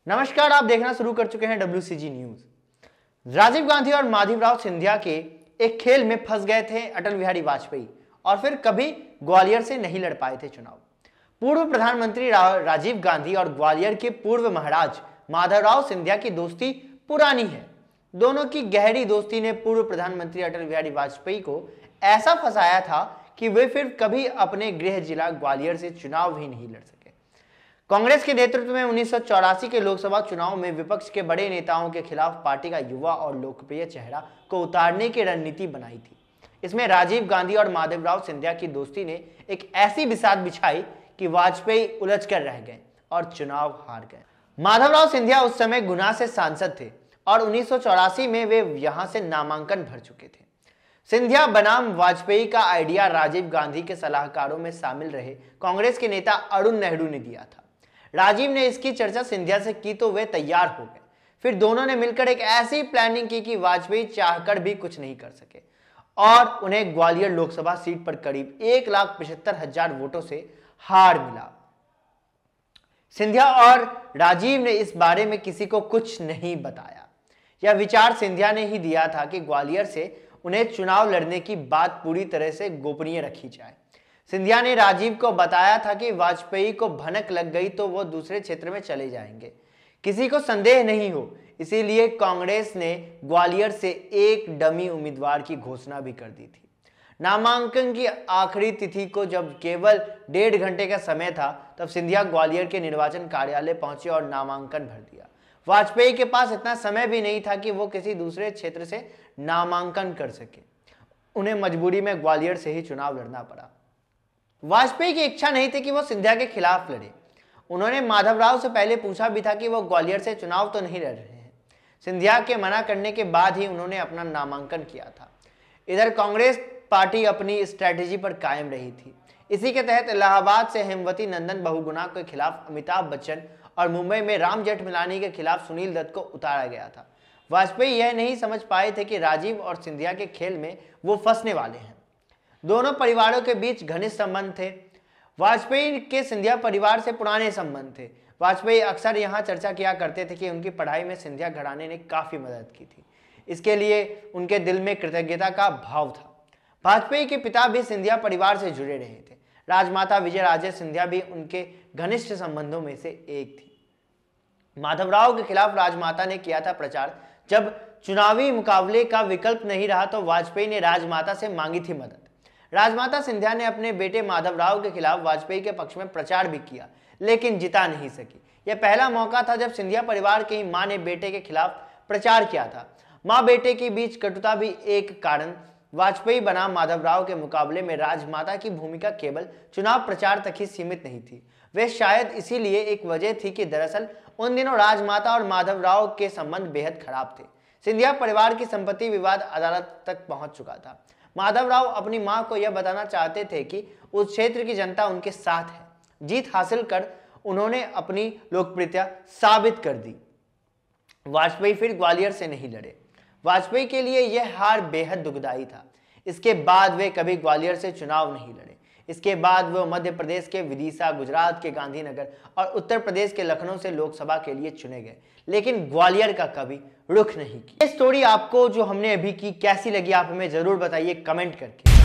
नमस्कार, आप देखना शुरू कर चुके हैं WCG न्यूज। राजीव गांधी और माधवराव सिंधिया के एक खेल में फंस गए थे अटल बिहारी वाजपेयी और फिर कभी ग्वालियर से नहीं लड़ पाए थे चुनाव। पूर्व प्रधानमंत्री राजीव गांधी और ग्वालियर के पूर्व महाराज माधवराव सिंधिया की दोस्ती पुरानी है। दोनों की गहरी दोस्ती ने पूर्व प्रधानमंत्री अटल बिहारी वाजपेयी को ऐसा फंसाया था कि वे फिर कभी अपने गृह जिला ग्वालियर से चुनाव ही नहीं लड़ सके। कांग्रेस के नेतृत्व में 1984 के लोकसभा चुनाव में विपक्ष के बड़े नेताओं के खिलाफ पार्टी का युवा और लोकप्रिय चेहरा को उतारने की रणनीति बनाई थी। इसमें राजीव गांधी और माधवराव सिंधिया की दोस्ती ने एक ऐसी बिसात बिछाई कि वाजपेयी उलझ कर रह गए और चुनाव हार गए। माधवराव सिंधिया उस समय गुना से सांसद थे और 1984 में वे यहां से नामांकन भर चुके थे। सिंधिया बनाम वाजपेयी का आइडिया राजीव गांधी के सलाहकारों में शामिल रहे कांग्रेस के नेता अरुण नेहरू ने दिया था। राजीव ने इसकी चर्चा सिंधिया से की तो वे तैयार हो गए। फिर दोनों ने मिलकर एक ऐसी प्लानिंग की कि वाजपेयी चाहकर भी कुछ नहीं कर सके और उन्हें ग्वालियर लोकसभा सीट पर करीब 1,75,000 वोटों से हार मिला। सिंधिया और राजीव ने इस बारे में किसी को कुछ नहीं बताया। यह विचार सिंधिया ने ही दिया था कि ग्वालियर से उन्हें चुनाव लड़ने की बात पूरी तरह से गोपनीय रखी जाए। सिंधिया ने राजीव को बताया था कि वाजपेयी को भनक लग गई तो वो दूसरे क्षेत्र में चले जाएंगे, किसी को संदेह नहीं हो। इसीलिए कांग्रेस ने ग्वालियर से एक डमी उम्मीदवार की घोषणा भी कर दी थी। नामांकन की आखिरी तिथि को जब केवल 1.5 घंटे का समय था, तब सिंधिया ग्वालियर के निर्वाचन कार्यालय पहुंचे और नामांकन भर दिया। वाजपेयी के पास इतना समय भी नहीं था कि वो किसी दूसरे क्षेत्र से नामांकन कर सके। उन्हें मजबूरी में ग्वालियर से ही चुनाव लड़ना पड़ा। वाजपेयी की इच्छा नहीं थी कि वो सिंधिया के खिलाफ लड़े। उन्होंने माधवराव से पहले पूछा भी था कि वो ग्वालियर से चुनाव तो नहीं लड़ रहे हैं। सिंधिया के मना करने के बाद ही उन्होंने अपना नामांकन किया था। इधर कांग्रेस पार्टी अपनी स्ट्रैटेजी पर कायम रही थी। इसी के तहत इलाहाबाद से हेमवती नंदन बहुगुणा के खिलाफ अमिताभ बच्चन और मुंबई में राम जेठमलानी के खिलाफ सुनील दत्त को उतारा गया था। वाजपेयी यह नहीं समझ पाए थे कि राजीव और सिंधिया के खेल में वो फंसने वाले हैं। दोनों परिवारों के बीच घनिष्ठ संबंध थे। वाजपेयी के सिंधिया परिवार से पुराने संबंध थे। वाजपेयी अक्सर यहाँ चर्चा किया करते थे कि उनकी पढ़ाई में सिंधिया घराने ने काफी मदद की थी। इसके लिए उनके दिल में कृतज्ञता का भाव था। वाजपेयी के पिता भी सिंधिया परिवार से जुड़े रहे थे। राजमाता विजयराजे सिंधिया भी उनके घनिष्ठ संबंधों में से एक थी। माधवराव के खिलाफ राजमाता ने किया था प्रचार। जब चुनावी मुकाबले का विकल्प नहीं रहा तो वाजपेयी ने राजमाता से मांगी थी मदद। राजमाता सिंधिया ने अपने बेटे माधवराव के खिलाफ वाजपेयी के पक्ष में प्रचार भी किया, लेकिन जिता नहीं सकी। यह पहला मौका था जब सिंधिया परिवार की मां ने बेटे के खिलाफ प्रचार किया था। मां बेटे के बीच कटुता भी एक कारण। वाजपेयी बनाम माधवराव के मुकाबले में राजमाता की भूमिका केवल चुनाव प्रचार तक ही सीमित नहीं थी। वे शायद इसीलिए एक वजह थी कि दरअसल उन दिनों राजमाता और माधवराव के संबंध बेहद खराब थे। सिंधिया परिवार की संपत्ति विवाद अदालत तक पहुंच चुका था। माधवराव अपनी मां को यह बताना चाहते थे कि उस क्षेत्र की जनता उनके साथ है। जीत हासिल कर उन्होंने अपनी लोकप्रियता साबित कर दी। वाजपेयी फिर ग्वालियर से नहीं लड़े। वाजपेयी के लिए यह हार बेहद दुखदायी था। इसके बाद वे कभी ग्वालियर से चुनाव नहीं लड़े। इसके बाद वो मध्य प्रदेश के विदिशा, गुजरात के गांधीनगर और उत्तर प्रदेश के लखनऊ से लोकसभा के लिए चुने गए, लेकिन ग्वालियर का कभी रुख नहीं किया। ये स्टोरी आपको जो हमने अभी की कैसी लगी, आप हमें जरूर बताइए कमेंट करके।